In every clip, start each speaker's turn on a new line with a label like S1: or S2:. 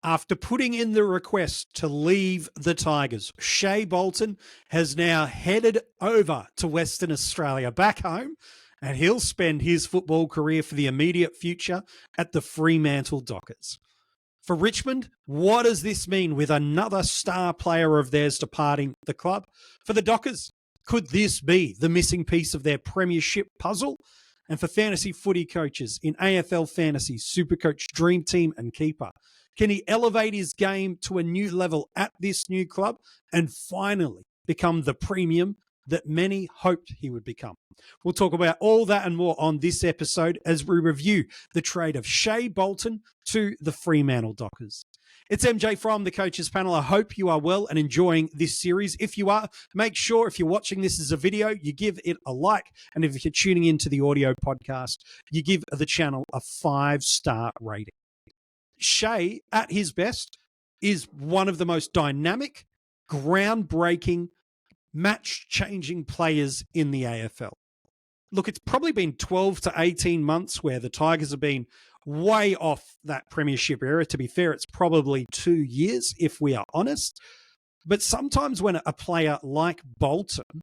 S1: After putting in the request to leave the Tigers, Shai Bolton has now headed over to Western Australia, back home, and he'll spend his football career for the immediate future at the Fremantle Dockers. For Richmond, what does this mean with another star player of theirs departing the club? For the Dockers, could this be the missing piece of their premiership puzzle? And for fantasy footy coaches in AFL Fantasy, SuperCoach, Dream Team and Keeper, can he elevate his game to a new level at this new club and finally become the premium that many hoped he would become? We'll talk about all that and more on this episode as we review the trade of Shai Bolton to the Fremantle Dockers. It's MJ from the Coaches Panel. I hope you are well and enjoying this series. If you are, make sure if you're watching this as a video, you give it a like. And if you're tuning into the audio podcast, you give the channel a 5-star rating. Shai, at his best, is one of the most dynamic, groundbreaking, match-changing players in the AFL. Look, it's probably been 12 to 18 months where the Tigers have been way off that premiership era. To be fair, it's probably 2 years, if we are honest. But sometimes when a player like Bolton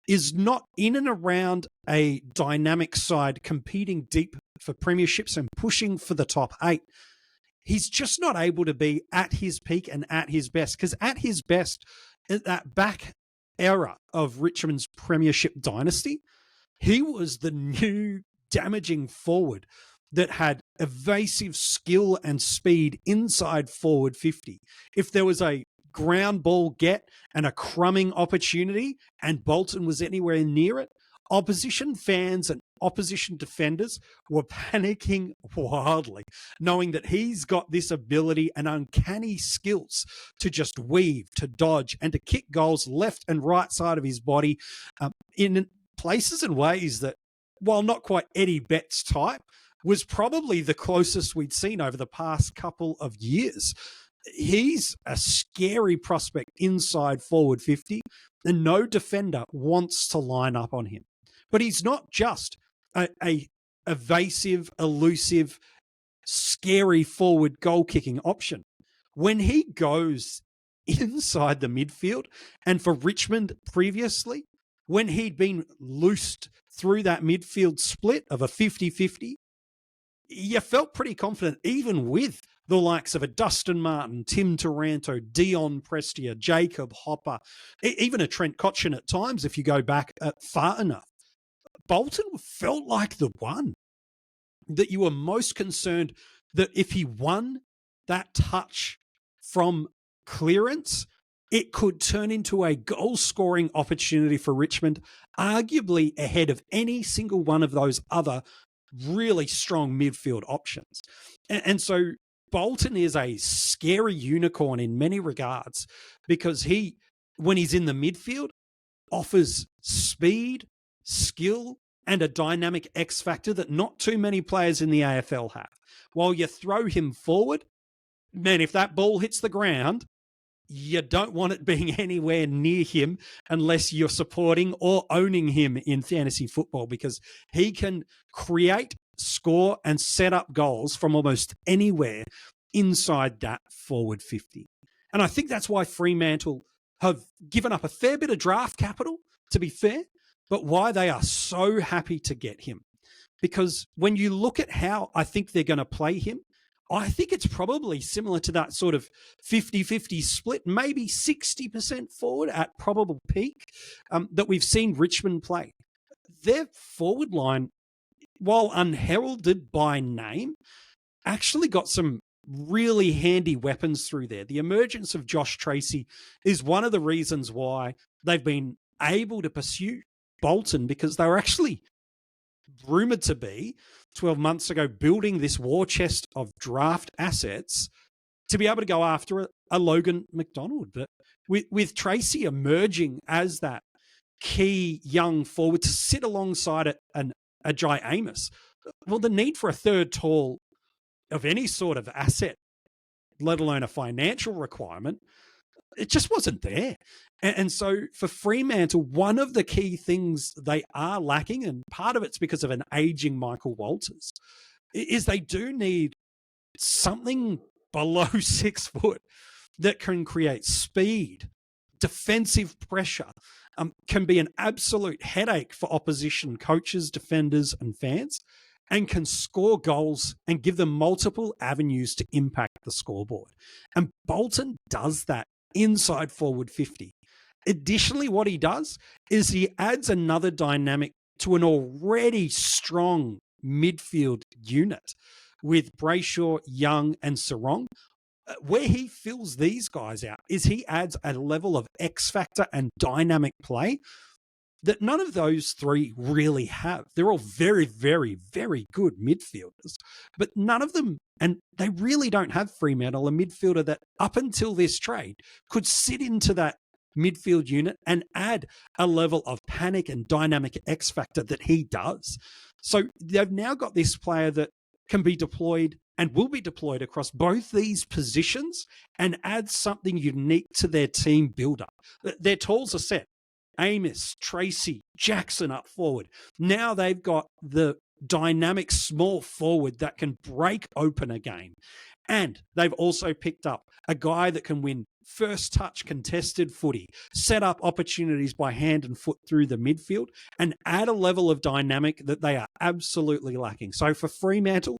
S1: is not in and around a dynamic side competing deep for premierships and pushing for the top 8, he's just not able to be at his peak and at his best. Because at his best, at that back era of Richmond's premiership dynasty, he was the new damaging forward that had evasive skill and speed inside forward 50. If there was a ground ball get and a crumbing opportunity and Bolton was anywhere near it, opposition fans and opposition defenders were panicking wildly, knowing that he's got this ability and uncanny skills to just weave, to dodge, and to kick goals left and right side of his body in places and ways that, while not quite Eddie Betts type, was probably the closest we'd seen over the past couple of years. He's a scary prospect inside forward 50, and no defender wants to line up on him. But he's not just a evasive, elusive, scary forward goal-kicking option. When he goes inside the midfield, and for Richmond previously, when he'd been loosed through that midfield split of a 50-50, you felt pretty confident, even with the likes of a Dustin Martin, Tim Taranto, Dion Prestia, Jacob Hopper, even a Trent Cotchin at times, if you go back far enough. Bolton felt like the one that you were most concerned that if he won that touch from clearance, it could turn into a goal-scoring opportunity for Richmond, arguably ahead of any single one of those other really strong midfield options. And so Bolton is a scary unicorn in many regards because he, when he's in the midfield, offers speed, skill, and a dynamic X factor that not too many players in the AFL have. While you throw him forward, man, if that ball hits the ground, you don't want it being anywhere near him unless you're supporting or owning him in fantasy football, because he can create, score, and set up goals from almost anywhere inside that forward 50. And I think that's why Fremantle have given up a fair bit of draft capital, to be fair, but why they are so happy to get him. Because when you look at how I think they're going to play him, I think it's probably similar to that sort of 50-50 split, maybe 60% forward at probable peak that we've seen Richmond play. Their forward line, while unheralded by name, actually got some really handy weapons through there. The emergence of Josh Tracy is one of the reasons why they've been able to pursue Bolton, because they were actually rumored to be 12 months ago building this war chest of draft assets to be able to go after a Logan McDonald. But with Tracy emerging as that key young forward to sit alongside a Jai Amos, well, the need for a third tall of any sort of asset, let alone a financial requirement, it just wasn't there. And so for Fremantle, one of the key things they are lacking, and part of it's because of an aging Michael Walters, is they do need something below 6 foot that can create speed, defensive pressure, can be an absolute headache for opposition coaches, defenders, and fans, and can score goals and give them multiple avenues to impact the scoreboard. And Bolton does that inside forward 50. Additionally, what he does is he adds another dynamic to an already strong midfield unit with Brayshaw, Young, and Sarong. Where he fills these guys out is he adds a level of X factor and dynamic play that none of those three really have. They're all very, very, very good midfielders, but none of them, and they really don't have Fremantle, a midfielder that up until this trade could sit into that midfield unit and add a level of panic and dynamic X factor that he does. So they've now got this player that can be deployed and will be deployed across both these positions and add something unique to their team builder. Their talls are set. Amos, Tracy, Jackson up forward. Now they've got the dynamic small forward that can break open a game. And they've also picked up a guy that can win first touch contested footy, set up opportunities by hand and foot through the midfield, and add a level of dynamic that they are absolutely lacking. So for Fremantle,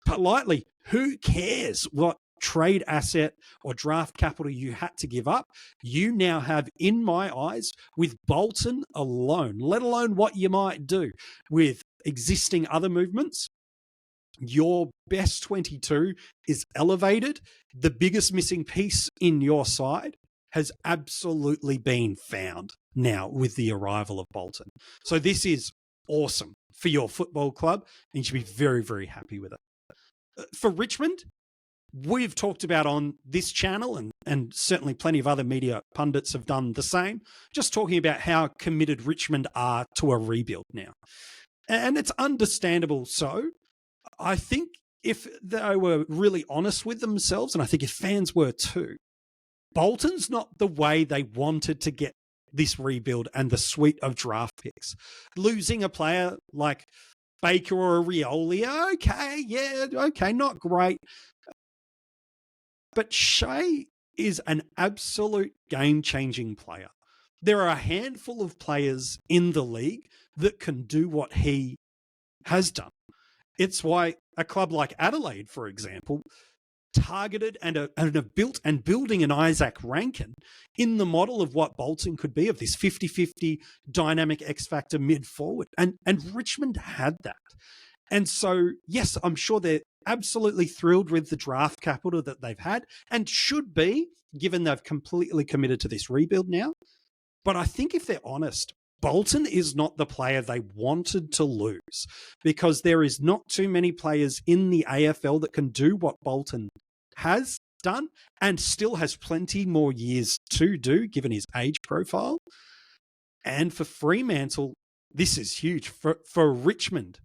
S1: politely, who cares what trade asset or draft capital you had to give up? You now have, in my eyes, with Bolton alone, let alone what you might do with existing other movements, your best 22 is elevated. The biggest missing piece in your side has absolutely been found now with the arrival of Bolton. So this is awesome for your football club, and you should be very, very happy with it. For Richmond, we've talked about on this channel, and certainly plenty of other media pundits have done the same, just talking about how committed Richmond are to a rebuild now. And it's understandable so. I think if they were really honest with themselves, and I think if fans were too, Bolton's not the way they wanted to get this rebuild and the suite of draft picks. Losing a player like Baker or Rioli, okay, not great. But Shea is an absolute game-changing player. There are a handful of players in the league that can do what he has done. It's why a club like Adelaide, for example, targeted and have built and building an Isaac Rankin in the model of what Bolton could be, of this 50-50 dynamic X-factor mid-forward. And Richmond had that. And so, yes, I'm sure they're absolutely thrilled with the draft capital that they've had and should be, given they've completely committed to this rebuild now. But I think if they're honest, Bolton is not the player they wanted to lose, because there is not too many players in the AFL that can do what Bolton has done and still has plenty more years to do given his age profile. And for Fremantle, this is huge. For Richmond,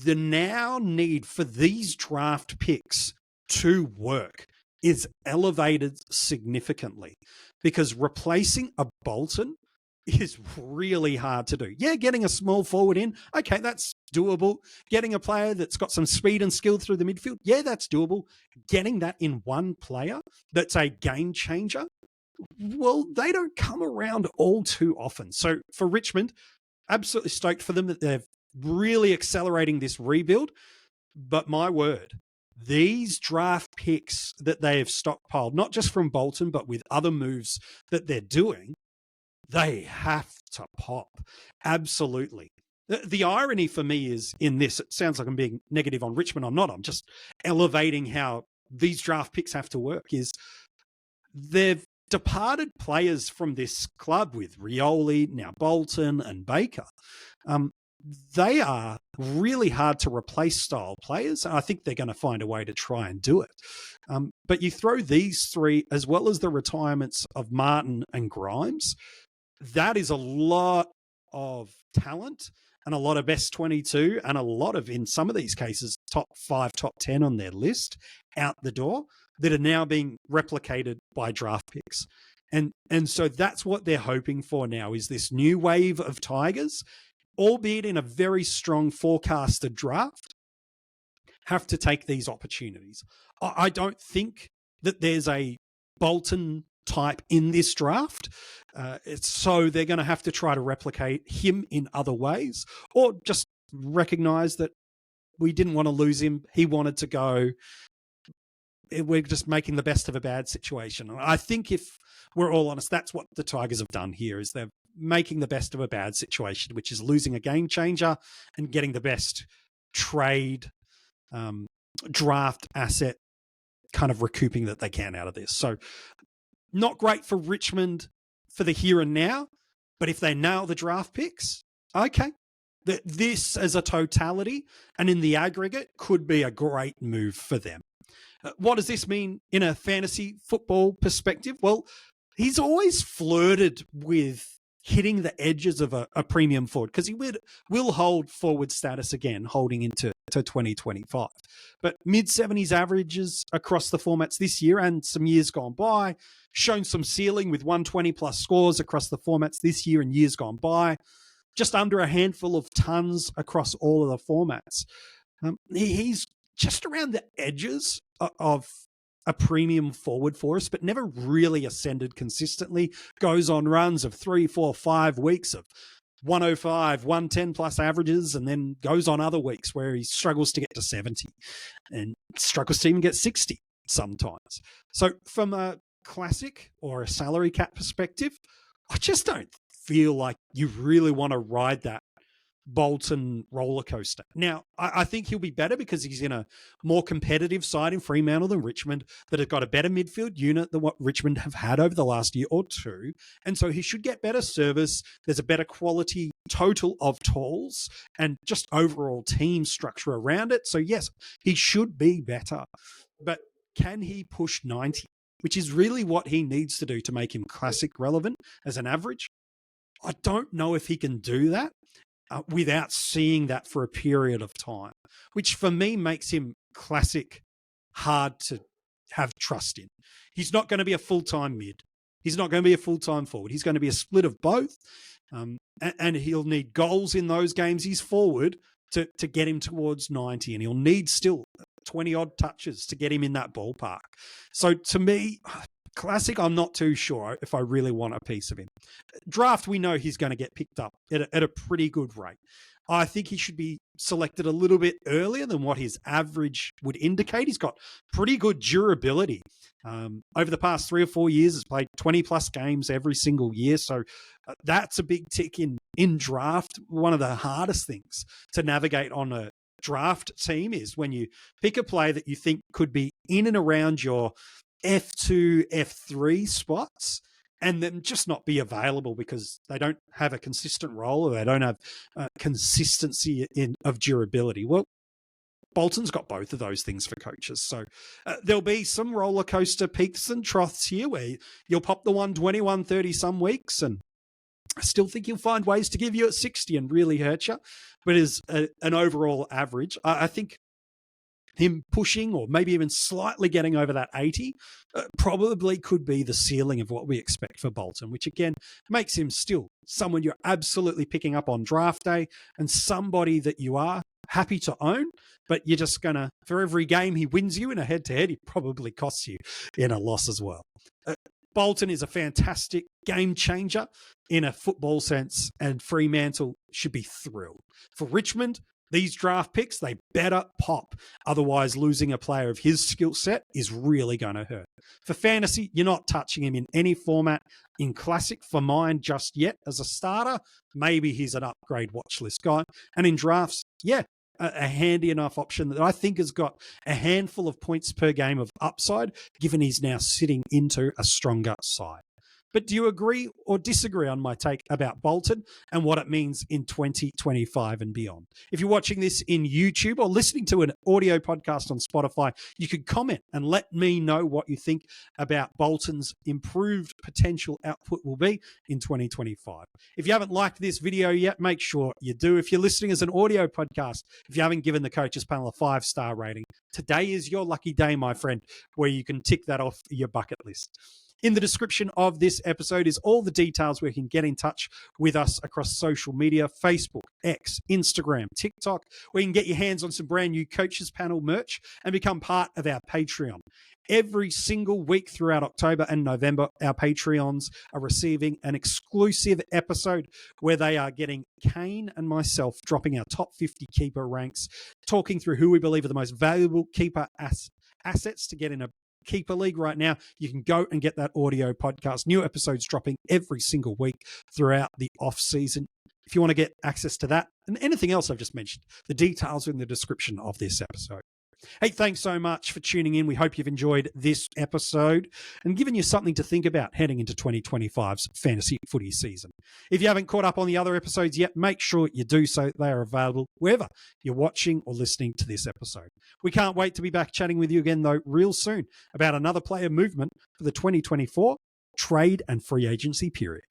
S1: the now need for these draft picks to work is elevated significantly, because replacing a Bolton is really hard to do. Yeah, getting a small forward in, okay, that's doable. Getting a player that's got some speed and skill through the midfield, yeah, that's doable. Getting that in one player that's a game changer, well, they don't come around all too often. So for Richmond, absolutely stoked for them that they're really accelerating this rebuild. But my word, these draft picks that they have stockpiled, not just from Bolton, but with other moves that they're doing, they have to pop. Absolutely. The irony for me is in this, it sounds like I'm being negative on Richmond. I'm not. I'm just elevating how these draft picks have to work. Is they've departed players from this club with Rioli, now Bolton and Baker. They are really hard to replace style players. And I think they're going to find a way to try and do it. But you throw these three, as well as the retirements of Martin and Grimes, that is a lot of talent and a lot of best 22 and a lot of, in some of these cases, top 5, top 10 on their list out the door that are now being replicated by draft picks. And so that's what they're hoping for now, is this new wave of Tigers, albeit in a very strong forecasted draft, have to take these opportunities. I don't think that there's a Bolton type in this draft. So they're going to have to try to replicate him in other ways, or just recognize that we didn't want to lose him. He wanted to go. We're just making the best of a bad situation. I think if we're all honest, that's what the Tigers have done here, is they're making the best of a bad situation, which is losing a game changer and getting the best trade, draft asset kind of recouping that they can out of this. So not great for Richmond for the here and now, but if they nail the draft picks, okay. This as a totality and in the aggregate could be a great move for them. What does this mean in a fantasy football perspective? Well, he's always flirted with hitting the edges of a premium forward because he will hold forward status again, holding into 2025. But mid-70s averages across the formats this year and some years gone by, shown some ceiling with 120-plus scores across the formats this year and years gone by, just under a handful of tons across all of the formats. He's just around the edges of a premium forward for us, but never really ascended consistently. Goes on runs of 3, 4, 5 weeks of 105, 110 plus averages, and then goes on other weeks where he struggles to get to 70 and struggles to even get 60 sometimes. So from a classic or a salary cap perspective, I just don't feel like you really want to ride that Bolton roller coaster. Now, I think he'll be better because he's in a more competitive side in Fremantle than Richmond that have got a better midfield unit than what Richmond have had over the last year or two. And so he should get better service. There's a better quality total of tools and just overall team structure around it. So yes, he should be better. But can he push 90, which is really what he needs to do to make him classic relevant as an average? I don't know if he can do that. Without seeing that for a period of time, which for me makes him classic hard to have trust in. He's not going to be a full-time mid. He's not going to be a full-time forward. He's going to be a split of both, and he'll need goals in those games he's forward to get him towards 90, and he'll need still 20-odd touches to get him in that ballpark. So to me, classic, I'm not too sure if I really want a piece of him. Draft, we know he's going to get picked up at a pretty good rate. I think he should be selected a little bit earlier than what his average would indicate. He's got pretty good durability. Over the past 3 or 4 years, he's played 20-plus games every single year. So that's a big tick in draft. One of the hardest things to navigate on a draft team is when you pick a player that you think could be in and around your F2, F3 spots and then just not be available because they don't have a consistent role or they don't have consistency of durability. Well, Bolton's got both of those things for coaches. So there'll be some roller coaster peaks and troughs here where you'll pop the 120, 130 some weeks, and I still think he'll find ways to give you at 60 and really hurt you. But as an overall average, I think him pushing or maybe even slightly getting over that 80 probably could be the ceiling of what we expect for Bolton, which again makes him still someone you're absolutely picking up on draft day and somebody that you are happy to own, but you're just going to, for every game he wins you in a head-to-head, he probably costs you in a loss as well. Bolton is a fantastic game changer in a football sense, and Fremantle should be thrilled. For Richmond, these draft picks, they better pop. Otherwise, losing a player of his skill set is really going to hurt. For fantasy, you're not touching him in any format. In classic, for mine, just yet as a starter, maybe he's an upgrade watch list guy. And in drafts, yeah, a handy enough option that I think has got a handful of points per game of upside, given he's now sitting into a stronger side. But do you agree or disagree on my take about Bolton and what it means in 2025 and beyond? If you're watching this in YouTube or listening to an audio podcast on Spotify, you could comment and let me know what you think about Bolton's improved potential output will be in 2025. If you haven't liked this video yet, make sure you do. If you're listening as an audio podcast, if you haven't given the Coaches Panel a 5-star rating, today is your lucky day, my friend, where you can tick that off your bucket list. In the description of this episode is all the details where you can get in touch with us across social media, Facebook, X, Instagram, TikTok, where you can get your hands on some brand new Coaches Panel merch and become part of our Patreon. Every single week throughout October and November, our Patreons are receiving an exclusive episode where they are getting Kane and myself dropping our top 50 keeper ranks, talking through who we believe are the most valuable keeper assets to get in a keeper league right now. You can go and get that audio podcast. New episodes dropping every single week throughout the off season. If you want to get access to that and anything else I've just mentioned, the details are in the description of this episode. Hey, thanks so much for tuning in. We hope you've enjoyed this episode and given you something to think about heading into 2025's fantasy footy season. If you haven't caught up on the other episodes yet, make sure you do so. They are available wherever you're watching or listening to this episode. We can't wait to be back chatting with you again, though, real soon about another player movement for the 2024 trade and free agency period.